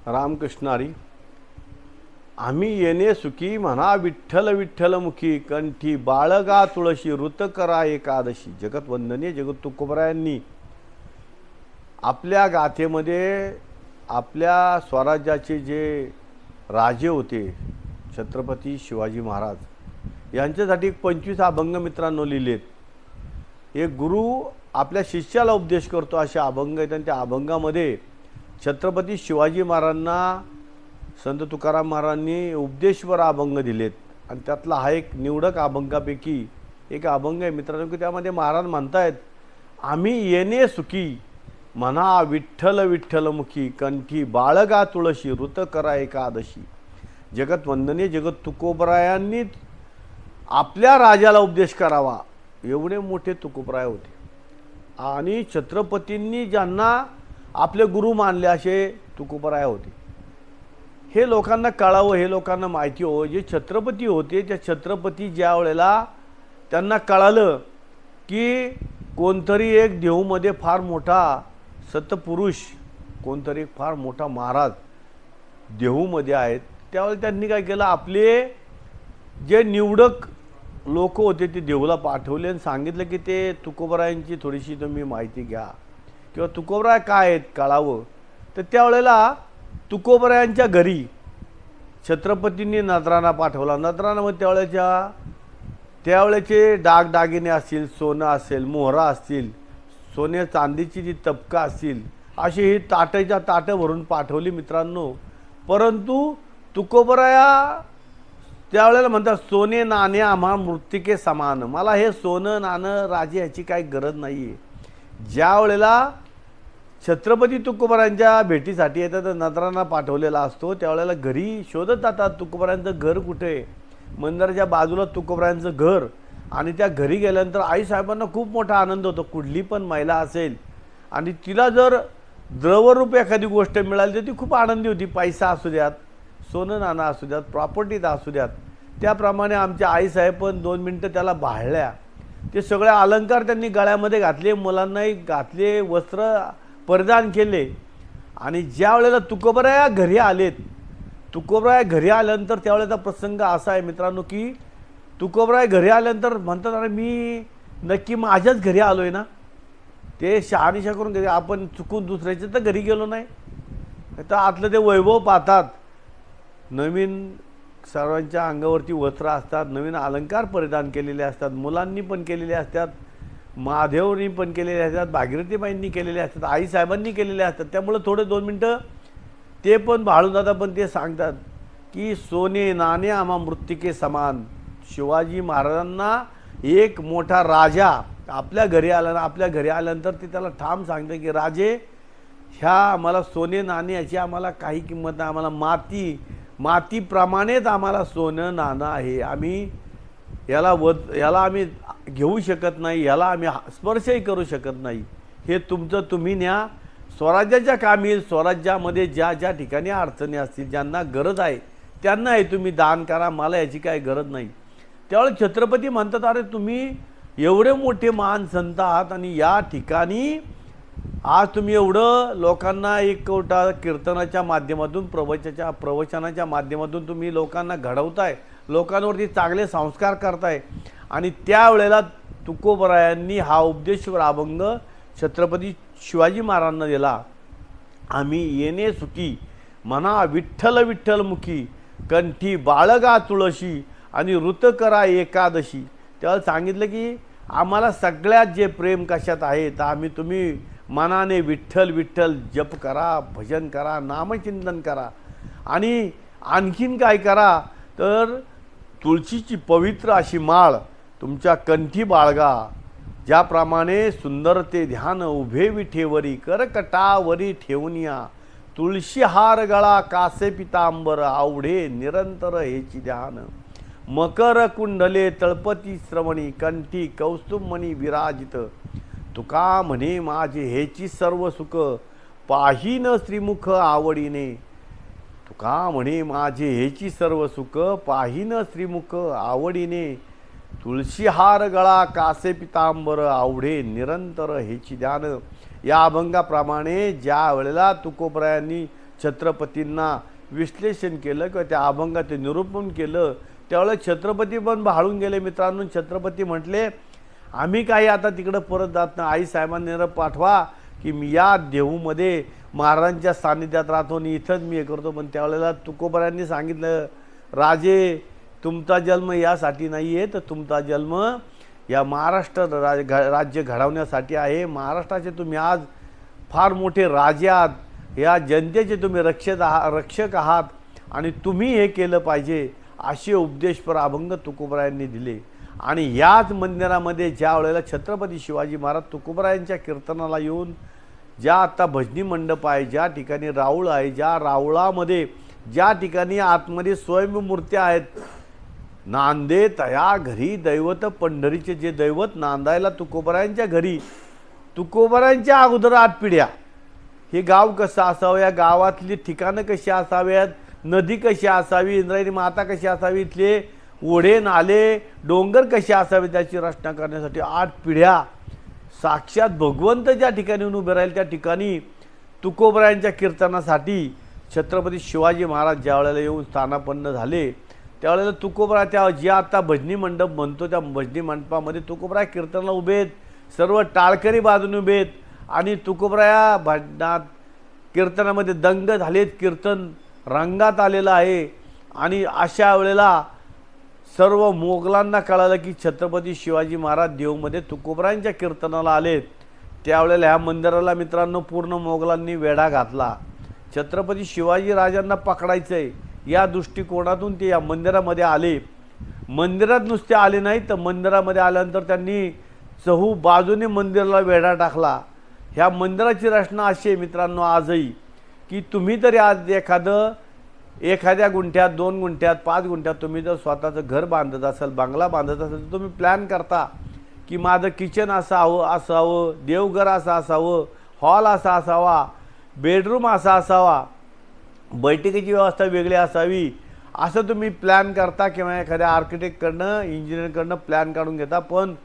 रामकृष्णारी आम्ही येणे सुखी म्हणा विठ्ठल विठ्ठल मुखी कंठी बाळगा तुळशी ऋत करा एकादशी। जगत वंदनीय जगत तुकोबरायांनी आपल्या गाथेमध्ये आपल्या स्वराज्याचे जे राजे होते छत्रपती शिवाजी महाराज यांच्यासाठी 25 अभंग मित्रांनो लिहिलेत। एक गुरु आपल्या शिष्याला उपदेश करतो असे अभंग आहेत आणि त्या अभंगामध्ये छत्रपती शिवाजी महाराजांना संत तुकाराम महाराजांनी उपदेशवर अभंग दिलेत आणि त्यातला हा एक निवडक अभंगापैकी एक अभंग आहे मित्रांनो की त्यामध्ये महाराज म्हणतायत आम्ही येणे सुखी म्हणा विठ्ठल विठ्ठल मुखी कंठी बाळगा तुळशी ऋत करा एकादशी। जगत वंदनीय जगत तुकोबरायांनी आपल्या राजाला उपदेश करावा एवढे मोठे तुकोबराय होते आणि छत्रपतींनी ज्यांना आपले गुरु मानले असे तुकोबराय होते। हे लोकांना कळावं, हे लोकांना माहिती हो, जे छत्रपती होते त्या छत्रपती ज्या वेळेला त्यांना कळालं की कोणतरी एक देहूमध्ये फार मोठा सत्पुरुष कोणतरी एक फार मोठा महाराज देहूमध्ये आहेत, त्यावेळेला त्यांनी काय केलं, आपले जे निवडक लोक होते ते देहूला पाठवले आणि सांगितलं की ते तुकोबरायांची थोडीशी तुम्ही माहिती घ्या किंवा तुकोबराय काय आहेत कळावं। तर त्यावेळेला तुकोबरायांच्या घरी छत्रपतींनी नजराणा पाठवला। नजराणामध्ये त्यावेळेचे दागदागिने असतील, सोनं असेल, मोहरा असतील, सोने चांदीची जी तबका असतील अशी ही ताटाच्या ताटं भरून पाठवली मित्रांनो। परंतु तुकोबराया त्यावेळेला म्हणतात सोने नाणे आम्हा मृत्तिके समान, मला हे सोनं नाणं राजे ह्याची काही गरज नाही आहे। ज्या वेळेला छत्रपती तुकोबरायांच्या भेटीसाठी येतात नजराणा पाठवलेला असतो त्यावेळेला घरी शोधत जातात तुकोबरायांचं घर कुठे आहे। मंदिराच्या बाजूला तुकोबरायांचं घर आणि त्या घरी गेल्यानंतर आईसाहेबांना खूप मोठा आनंद होतो। कुठली पण महिला असेल आणि तिला जर द्रवरूप एखादी गोष्ट मिळाली तर ती खूप आनंदी होती, पैसा असू द्यात, सोनं नाणं असू द्यात, प्रॉपर्टीज असू द्यात। त्याप्रमाणे आमच्या आईसाहेब पण 2 मिनटं त्याला भाळल्या, ते सगळे अलंकार त्यांनी गळ्यामध्ये घातले, मुलांनाही घातले, वस्त्र परिधान केले आणि ज्या वेळेला तुकोबराया घरी आलेत, तुकोबराय घरी आल्यानंतर त्यावेळेचा प्रसंग असा आहे मित्रांनो की तुकोबराय घरी आल्यानंतर म्हणतात अरे मी नक्की माझ्याच घरी आलो आहे ना, ते शहानिशा करून घरी आपण चुकून दुसऱ्याच्या तर घरी गेलो नाही। तर आतलं ते वैभव पाहतात, नवीन सर्वांच्या अंगावरती वस्त्र असतात, नवीन अलंकार परिधान केलेले असतात, मुलांनी पण केलेले असतात, महादेवनी पण केलेले असतात, भागीरथीबाईंनी केलेले असतात, आईसाहेबांनी केलेले असतात। त्यामुळे थोडे 2 मिनटं ते पण भाळून जातात, पण ते सांगतात की सोने नाणे आम्हा मृत्तिके समान। शिवाजी महाराजांना एक मोठा राजा आपल्या घरी आला ना, आपल्या घरी आल्यानंतर ते त्याला ठाम सांगते की राजे ह्या आम्हाला सोने नाणे याची आम्हाला काही किंमत नाही, आम्हाला मातीप्रमाणेच आम्हाला सोनं नाणं आहे, आम्ही याला आम्ही घेऊ शकत नाही, याला आम्ही स्पर्शही करू शकत नाही, हे तुमचं तुम्ही न्या, स्वराज्याच्या कामी येईल, स्वराज्यामध्ये ज्या ज्या ठिकाणी अडचणी असतील, ज्यांना गरज आहे त्यांना हे तुम्ही दान करा, मला याची काही गरज नाही। त्यावेळेस छत्रपती म्हणतात अरे तुम्ही एवढे मोठे महान संत आहात आणि या ठिकाणी आज तुम्ही एवढं लोकांना एक कीर्तनाच्या माध्यमातून प्रवचनाच्या माध्यमातून तुम्ही लोकांना घडवताय, लोकांवरती चांगले संस्कार करताय आणि त्यावेळेला तुकोबरायांनी हा उपदेशवर अभंग छत्रपती शिवाजी महाराजांना दिला। आम्ही येणे सुखी म्हणा विठ्ठल विठ्ठल मुखी कंठी बाळगा तुळशी आणि ऋत करा एकादशी। त्यावेळेला सांगितलं की आम्हाला सगळ्यात जे प्रेम कशात आहे तर आम्ही तुम्ही मनाने विठ्ठल विठ्ठल जप करा, भजन करा, नामचिंतन करा आणि आणखीन काय करा तर तुळशीची पवित्र अशी माळ तुमच्या कंठी बाळगा, ज्याप्रमाणे सुंदर ते ध्यान उभे विठेवरी करकटावरी ठेवूनिया, तुळशी हार गळा कासे पितांबर आवडे निरंतर हेची ध्यान, मकर कुंडले तळपती श्रवणी कंठी कौस्तुभमणी विराजित, तुका म्हणे माझे हेची सर्व सुख पाहीन श्रीमुख आवडीने, तुका म्हणे माझे हेची सर्व सुख पाहीन श्रीमुख आवडीने, तुळशी हार गळा कासे पितांबर आवडे निरंतर हेची ध्यान। या अभंगाप्रमाणे ज्या वेळेला तुकोबरायांनी छत्रपतींना विश्लेषण केलं किंवा त्या अभंगाचं निरूपण केलं, त्यावेळेला छत्रपती पण भाळून गेले मित्रांनो. छत्रपती म्हटले आम्ही काही आता तिकडं परत जात नाही, आई साहेबांनी निरोप पाठवा की मी या देहूमध्ये महाराजांच्या सानिध्यात राहतो आणि इथंच मी हे करतो. पण त्यावेळेला तुकोबरायांनी सांगितलं राजे तुमचा जन्म यासाठी नाही आहे, तर तुमचा जन्म या महाराष्ट्र राज्य घडवण्यासाठी आहे. महाराष्ट्राचे तुम्ही आज फार मोठे राजे आहात, या जनतेचे तुम्ही रक्षक आहात आणि तुम्ही हे केलं पाहिजे असे उपदेशपर अभंग तुकोबरायांनी दिले. आणि याच मंदिरामध्ये ज्या वेळेला छत्रपती शिवाजी महाराज तुकोबरायांच्या कीर्तनाला येऊन ज्या आता भजनी मंडप आहे, ज्या ठिकाणी राऊळ आहे, ज्या राऊळामध्ये ज्या ठिकाणी आतमध्ये स्वयंमूर्त्या आहेत, नांदे तया घरी दैवत पंढरीचे जे दैवत नांदायला तुकोबरायांच्या घरी, तुकोबरायांच्या अगोदर 8 पिढ्या, हे गाव कसं असावं, या गावातली ठिकाणं कशी असाव्यात, नदी कशी असावी, इंद्रायणी माता कशी असावी, इथले ओढे नाले डोंगर कसे असावे, त्याची रचना करण्यासाठी 8 पिढ्या साक्षात भगवंत ज्या ठिकाणी उभे राहील त्या ठिकाणी तुकोबरायांच्या कीर्तनासाठी छत्रपती शिवाजी महाराज ज्या वेळेला येऊन स्थानापन्न झाले, त्यावेळेला तुकोबरा त्या जे आता भजनी मंडप म्हणतो त्या भजनी मंडपामध्ये तुकोबरा कीर्तनाला उभे आहेत, सर्व टाळकरी बाजूने उभे आहेत आणि तुकोबरा भजनात कीर्तनामध्ये दंग झालेत, कीर्तन रंगात आलेलं आहे. आणि अशा वेळेला सर्व मोगलांना कळालं की छत्रपती शिवाजी महाराज देहूमध्ये तुकोबरायांच्या कीर्तनाला आलेत. त्यावेळेला ह्या मंदिराला मित्रांनो पूर्ण मोगलांनी वेढा घातला. छत्रपती शिवाजी राजांना पकडायचं आहे या दृष्टिकोनातून ते या मंदिरामध्ये आले. मंदिरात नुसते आले नाही तर मंदिरामध्ये आल्यानंतर त्यांनी चहू बाजूने मंदिराला वेढा टाकला. ह्या मंदिराची रचना अशी आहे मित्रांनो आजही की तुम्ही तरी आज एखाद्या गुंठ्यात 2 गुंठ्यात 5 गुंठ्यात तुम्ही जर स्वतःचं घर बांधत असाल, बंगला बांधत असाल, तर तुम्ही प्लॅन करता की माझं किचन असावं, देवघर असं असावं, हॉल असा असावा, बेडरूम असा असावा, बैठकीची व्यवस्था वेगळी असावी, असं तुम्ही प्लॅन करता किंवा एखाद्या आर्किटेक्टकडनं इंजिनियरकडनं प्लॅन काढून घेता. पण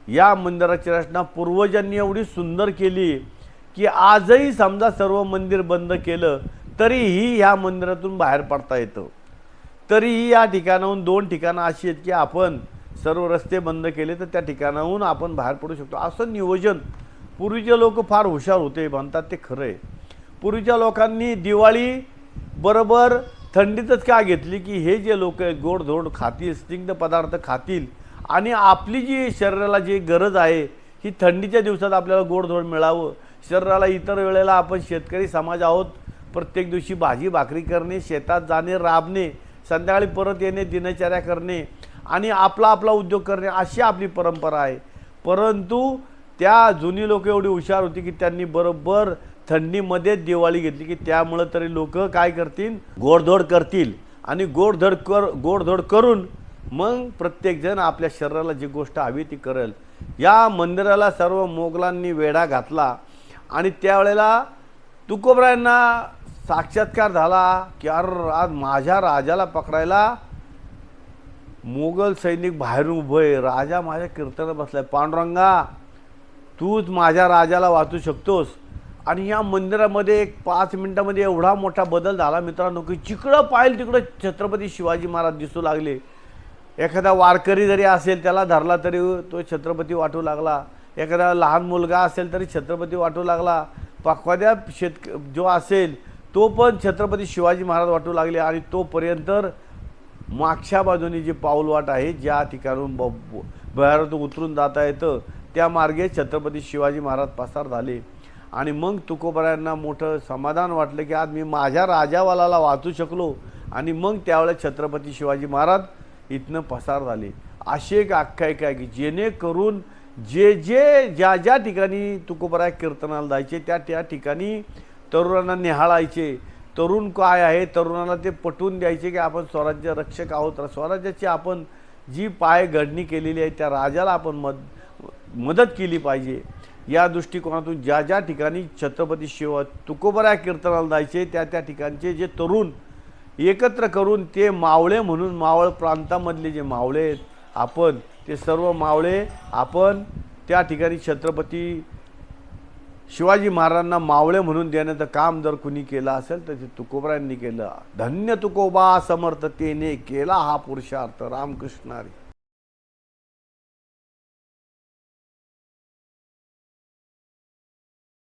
या मंदिराची रचना पूर्वजांनी एवढी सुंदर केली की आजही समजा सर्व मंदिर बंद केलं तरीही ह्या मंदिरातून बाहेर पडता येतं. तरीही या ठिकाणाहून 2 ठिकाणं अशी आहेत की आपण सर्व रस्ते बंद केले तर त्या ठिकाणाहून आपण बाहेर पडू शकतो. असं नियोजन पूर्वीचे लोक फार हुशार होते म्हणतात ते खरं आहे. पूर्वीच्या लोकांनी दिवाळी बरोबर थंडीतच का घेतली की हे जे लोक गोडधोड खातील, स्निग्ध पदार्थ खातील आणि आपली जी शरीराला जी गरज आहे ही थंडीच्या दिवसात आपल्याला गोडधोड मिळावं. शरीराला इतर वेळेला आपण शेतकरी समाज आहोत, प्रत्येक दिवशी भाजी भाकरी करणे, शेतात जाणे, राबणे, संध्याकाळी परत येणे, दिनचर्या करणे आणि आपला उद्योग करणे अशी आपली परंपरा आहे. परंतु त्या जुनी लोक एवढी हुशार होती की त्यांनी बरोबर थंडीमध्ये दिवाळी घेतली की त्यामुळं तरी लोक काय करतील, गोडधोड करतील आणि गोडधोड करून मग प्रत्येकजण आपल्या शरीराला जी गोष्ट हवी ती करेल. या मंदिराला सर्व मोगलांनी वेढा घातला आणि त्यावेळेला तुकोबरायांना साक्षात्कार झाला की अरे आज माझ्या राजाला पकडायला मोगल सैनिक बाहेरून उभे, राजा माझ्या कीर्तनात बसलाय, पांडुरंगा तूच माझ्या राजाला वाचू शकतोस. आणि या मंदिरामध्ये एक 5 मिनिटामध्ये एवढा मोठा बदल झाला मित्रांनो की जिकडं पाहिलं तिकडं छत्रपती शिवाजी महाराज दिसू लागले. एखादा वारकरी जरी असेल त्याला धरला तरी तो छत्रपती वाटू लागला, एखादा लहान मुलगा असेल तरी छत्रपती वाटू लागला, पखवाद्या जो असेल तो पण छत्रपती शिवाजी महाराज वाटू लागले. आणि तोपर्यंत मागच्या बाजूने जी पाऊलवाट आहे ज्या ठिकाणून बाहेरातून उतरून जाता येतं त्या मार्गे छत्रपती शिवाजी महाराज पसार झाले. आणि मग तुकोबरायांना मोठं समाधान वाटलं की आज मी माझ्या राजावालाला वाचू शकलो. आणि मग त्यावेळेस छत्रपती शिवाजी महाराज इथनं पसार झाले. अशी एक आख्यायिका आहे की जेणेकरून ज्या ठिकाणी तुकोबराय कीर्तनाला जायचे त्या ठिकाणी तरुणांना निहाळायचे. तरुण काय आहे, तरुणाला ते पटवून द्यायचे की आपण स्वराज्य रक्षक आहोत, स्वराज्याची आपण जी पायघडणी केलेली आहे त्या राजाला आपण मदत केली पाहिजे. या दृष्टिकोनातून ज्या ठिकाणी छत्रपती तुकोबराय कीर्तनाला जायचे त्या ठिकाणचे जे तरुण एकत्र करून ते मावळे म्हणून मावळ प्रांतामधले जे मावळे आहेत आपण ते सर्व मावळे आपण त्या ठिकाणी छत्रपती शिवाजी महाराजांना मावळे म्हणून देण्याचं काम जर कुणी केलं असेल तर ते तुकोबरायांनी केलं. धन्य तुकोबा समर्थतेने केला हा पुरुषार्थ. रामकृष्ण हरी.